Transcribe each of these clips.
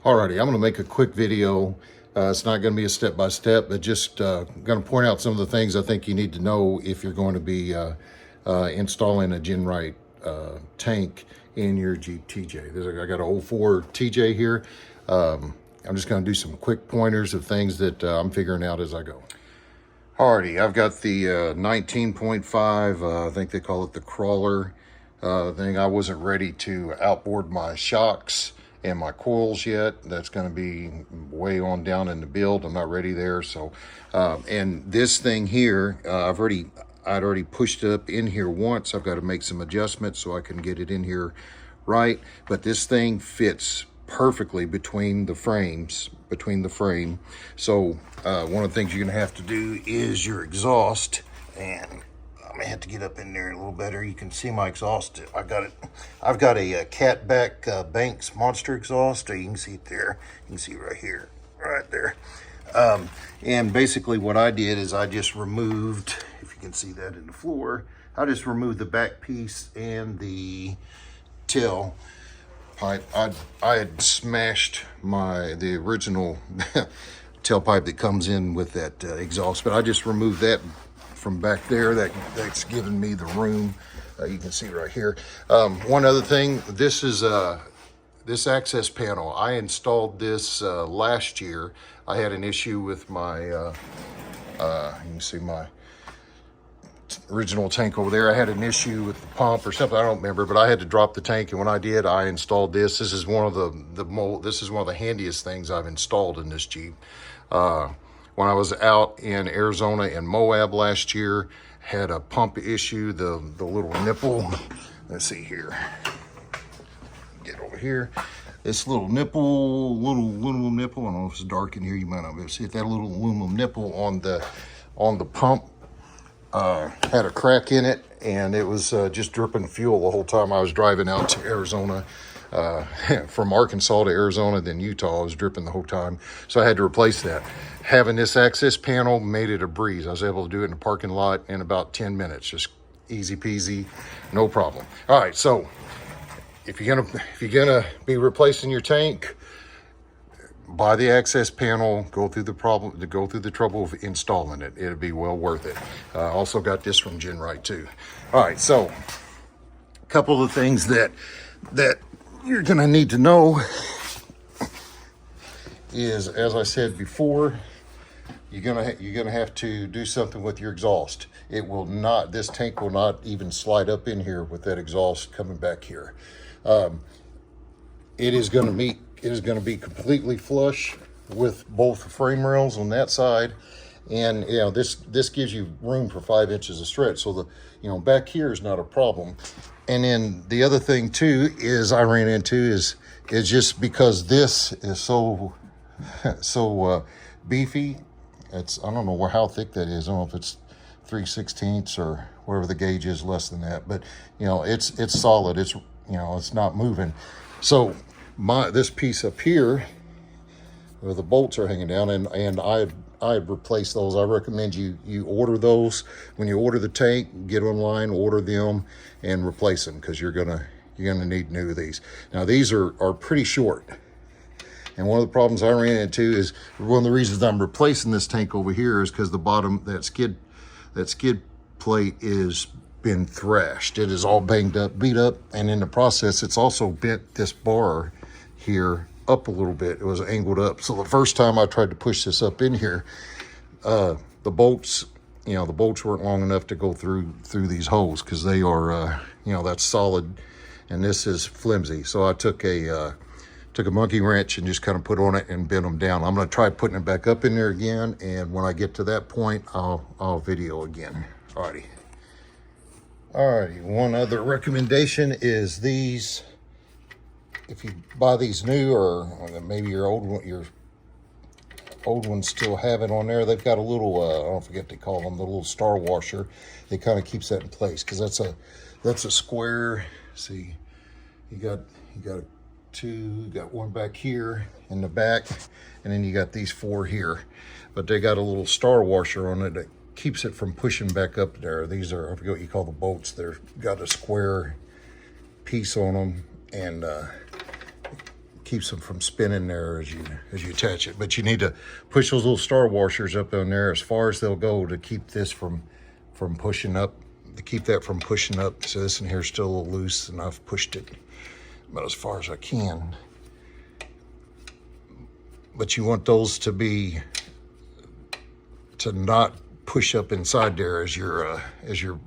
Alrighty, I'm going to make a quick video. It's not going to be a step-by-step, but just going to point out some of the things I think you need to know if you're going to be installing a Genright tank in your Jeep TJ. I got an 04 TJ here. I'm just going to do some quick pointers of things that I'm figuring out as I go. Alrighty, I've got the 19.5, I think they call it the crawler thing. I wasn't ready to outboard my shocks and my coils yet. That's going to be way on down in the build. I'm not ready there. So, and this thing here, I'd already pushed it up in here once. I've got to make some adjustments so I can get it in here right. But this thing fits perfectly between the frame. So one of the things you're gonna have to do is your exhaust, and I'm gonna have to get up in there a little better. You can see my exhaust. I've got a catback Banks monster exhaust. You can see it there. You can see it right here, right there. And basically what I did is I just removed, if you can see that in the floor, I just removed the back piece and the tail pipe. I had smashed the original tailpipe that comes in with that exhaust, but I just removed that from back there. That's given me the room. You can see right here. One other thing, this is this access panel. I installed this last year. I had an issue with my you can see my original tank over there. I had an issue with the pump or something, I don't remember, but I had to drop the tank, and when I did, I installed this. This is one of the handiest things I've installed in this Jeep. When I was out in Arizona and Moab last year, had a pump issue, the little nipple. Let's see here. Get over here. This little nipple, little aluminum nipple. I don't know if it's dark in here. You might not be able to see it. That little aluminum nipple on the pump had a crack in it, and it was just dripping fuel the whole time I was driving out to Arizona. From Arkansas to Arizona, then Utah, I was dripping the whole time. So I had to replace that. Having this access panel made it a breeze. I was able to do it in the parking lot in about 10 minutes. Just easy peasy, no problem. All right, so if you're gonna be replacing your tank, buy the access panel, go through the trouble of installing it. It'll be well worth it. Also got this from Genright too. All right, so a couple of things that you're gonna need to know is, as I said before, you're gonna have to do something with your exhaust. This tank will not even slide up in here with that exhaust coming back here. It is going to be completely flush with both frame rails on that side, and this gives you room for 5 inches of stretch. So back here is not a problem. And then the other thing too is I ran into is just because this is so beefy. I don't know how thick that is. I don't know if it's 3/16 or whatever the gauge is, less than that. But it's solid. It's not moving. So this piece up here where the bolts are hanging down, and I replaced those. I recommend you order those. When you order the tank, get online, order them, and replace them, because you're gonna need new of these. Now these are pretty short, and one of the problems I ran into is one of the reasons I'm replacing this tank over here is because the bottom, that skid plate is been thrashed. It is all banged up, beat up, and in the process it's also bent this bar here up a little bit. It was angled up. So the first time I tried to push this up in here, the bolts weren't long enough to go through these holes, because they are that's solid and this is flimsy. So I took a monkey wrench and just kind of put on it and bent them down. I'm going to try putting it back up in there again, and when I get to that point, I'll video again. Alrighty, one other recommendation is these. If you buy these new, or maybe your old ones still have it on there, they've got a little, I don't forget they call them, the little star washer. It kind of keeps that in place, because that's a square. See, you got one back here in the back, and then you got these 4 here. But they got a little star washer on it that keeps it from pushing back up there. These are, I forget what you call the bolts. They've got a square piece on them, and keeps them from spinning there as you attach it. But you need to push those little star washers up on there as far as they'll go to keep this from pushing up, to keep that from pushing up. So this in here is still a little loose, and I've pushed it about as far as I can. But you want those to not push up inside there as you're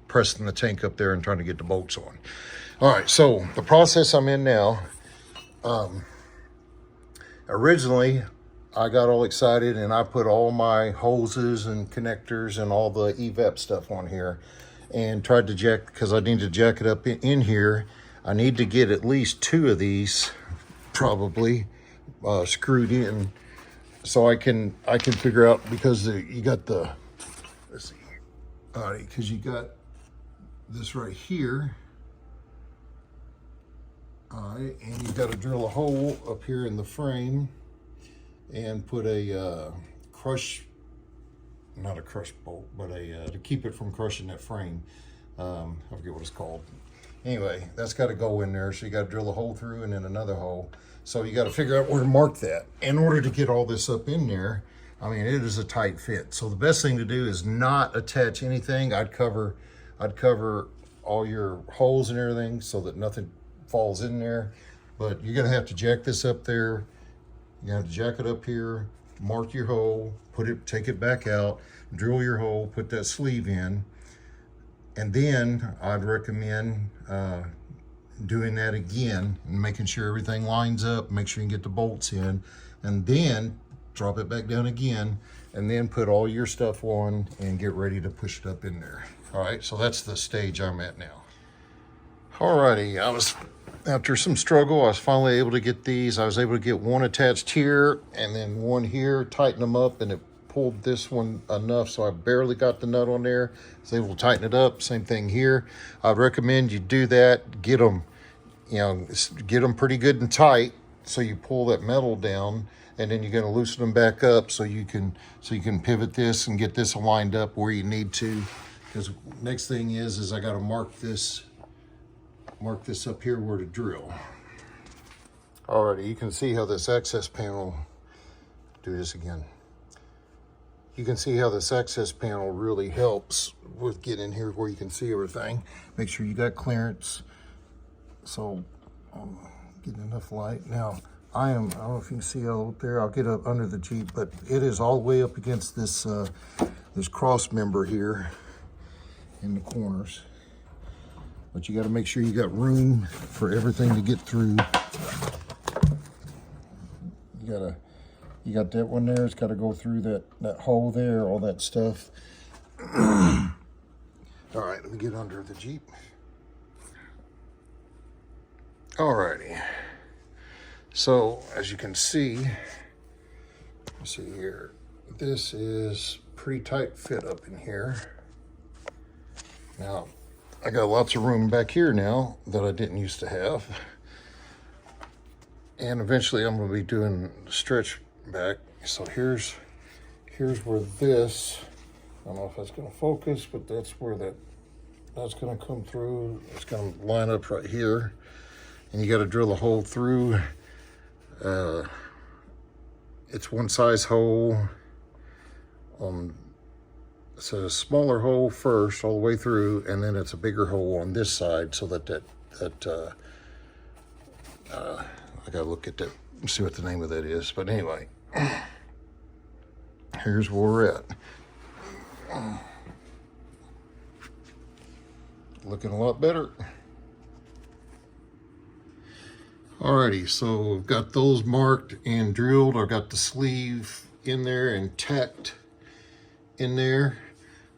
pressing the tank up there and trying to get the bolts on. All right, so the process I'm in now, originally I got all excited and I put all my hoses and connectors and all the evap stuff on here and tried to jack, because I need to jack it up in here. I need to get at least 2 of these probably screwed in, so I can figure out, because you got the, let's see, all right, because you got this right here. All right, and you've got to drill a hole up here in the frame and put a not a crush bolt, but to keep it from crushing that frame. I forget what it's called. Anyway, that's got to go in there, so you got to drill a hole through and then another hole. So you got to figure out where to mark that in order to get all this up in there. I mean, it is a tight fit. So the best thing to do is not attach anything. I'd cover all your holes and everything so that nothing falls in there. But you're gonna have to jack this up there. You have to jack it up here, mark your hole, take it back out, drill your hole, put that sleeve in, and then I'd recommend doing that again and making sure everything lines up, make sure you can get the bolts in, and then drop it back down again, and then put all your stuff on and get ready to push it up in there. All right, so that's the stage I'm at now. Alrighty, after some struggle, I was finally able to get these. I was able to get one attached here and then one here, tighten them up, and it pulled this one enough so I barely got the nut on there. I was able to tighten it up. Same thing here. I'd recommend you do that. Get them pretty good and tight so you pull that metal down, and then you're going to loosen them back up so you can pivot this and get this lined up where you need to. Because next thing is I got to mark this up here where to drill. Alrighty, you can see how this access panel, do this again. You can see how this access panel really helps with getting in here where you can see everything. Make sure you got clearance. So I'm getting enough light. Now I don't know if you can see out there, I'll get up under the Jeep, but it is all the way up against this cross member here in the corners. But you got to make sure you got room for everything to get through. You got that one there. It's got to go through that hole there, all that stuff. All right, let me get under the Jeep. Alrighty. So as you can see, let's see here. This is pretty tight fit up in here. Now, I got lots of room back here now that I didn't used to have. And eventually I'm going to be doing stretch back. So here's where this, I don't know if that's going to focus, but that's where that's going to come through. It's going to line up right here. And you got to drill a hole through. It's one size hole. It's a smaller hole first all the way through, and then it's a bigger hole on this side, so that I gotta look at that and see what the name of that is. But anyway, here's where we're at. Looking a lot better. Alrighty, so I've got those marked and drilled. I've got the sleeve in there and tacked in there.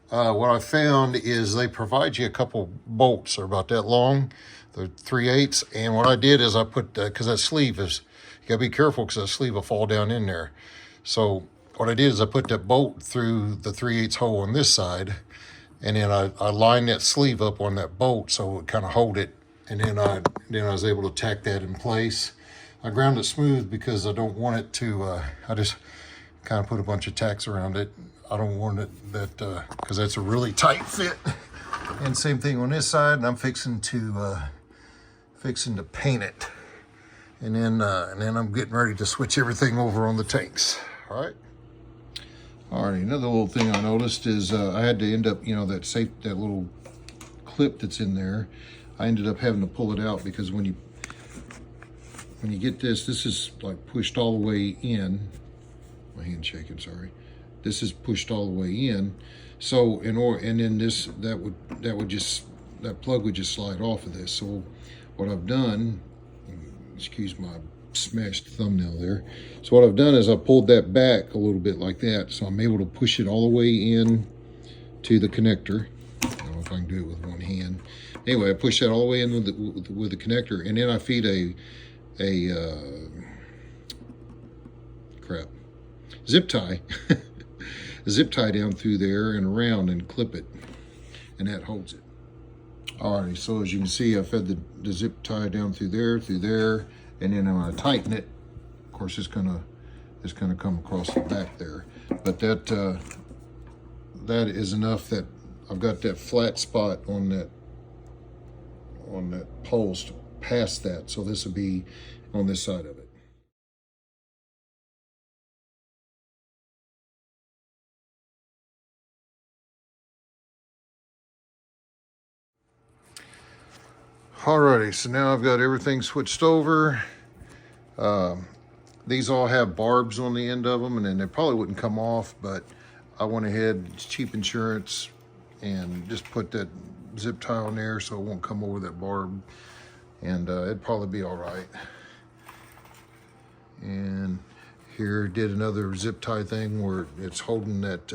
What I found is they provide you a couple bolts. They're about that long. They're 3/8. And what I did is I put, because that sleeve is, you gotta be careful because that sleeve will fall down in there. So what I did is I put that bolt through the 3/8 hole on this side, and then I lined that sleeve up on that bolt so it would kind of hold it. And then I was able to tack that in place. I ground it smooth because I don't want it to, I just kind of put a bunch of tacks around it. I don't want it because that's a really tight fit. And same thing on this side, and I'm fixing to paint it. And then I'm getting ready to switch everything over on the tanks. All right. All right, another little thing I noticed is I had to end up, you know, that little clip that's in there, I ended up having to pull it out because when you get this is like pushed all the way in. My hand's shaking, sorry. This is pushed all the way in. So and then that plug would just slide off of this. So what I've done, excuse my smashed thumbnail there. So what I've done is I pulled that back a little bit like that, so I'm able to push it all the way in to the connector. I don't know if I can do it with one hand. Anyway, I push that all the way in with the connector, and then I feed a zip tie, a zip tie down through there and around and clip it, and that holds it. Alrighty, so as you can see, I fed the zip tie down through there, and then when I tighten it, of course it's gonna come across the back there. But that is enough that I've got that flat spot on that post past that, so this will be on this side of it. Alrighty, so now I've got everything switched over. These all have barbs on the end of them, and then they probably wouldn't come off, but I went ahead, it's cheap insurance, and just put that zip tie on there so it won't come over that barb, and it'd probably be all right. And here did another zip tie thing where it's holding that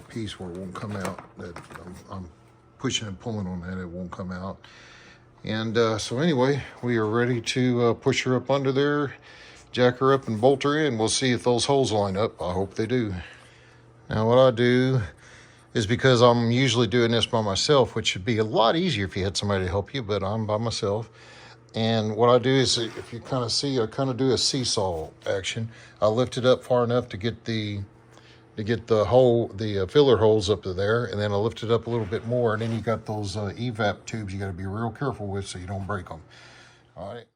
piece where it won't come out. That I'm pushing and pulling on that, it won't come out. And so anyway, we are ready to push her up under there, jack her up and bolt her in. We'll see if those holes line up. I hope they do. Now what I do is, because I'm usually doing this by myself, which would be a lot easier if you had somebody to help you, but I'm by myself. And what I do is, if you kind of see, I kind of do a seesaw action. I lift it up far enough to get the filler holes up to there, and then I lift it up a little bit more, and then you got those evap tubes you got to be real careful with so you don't break them. All right.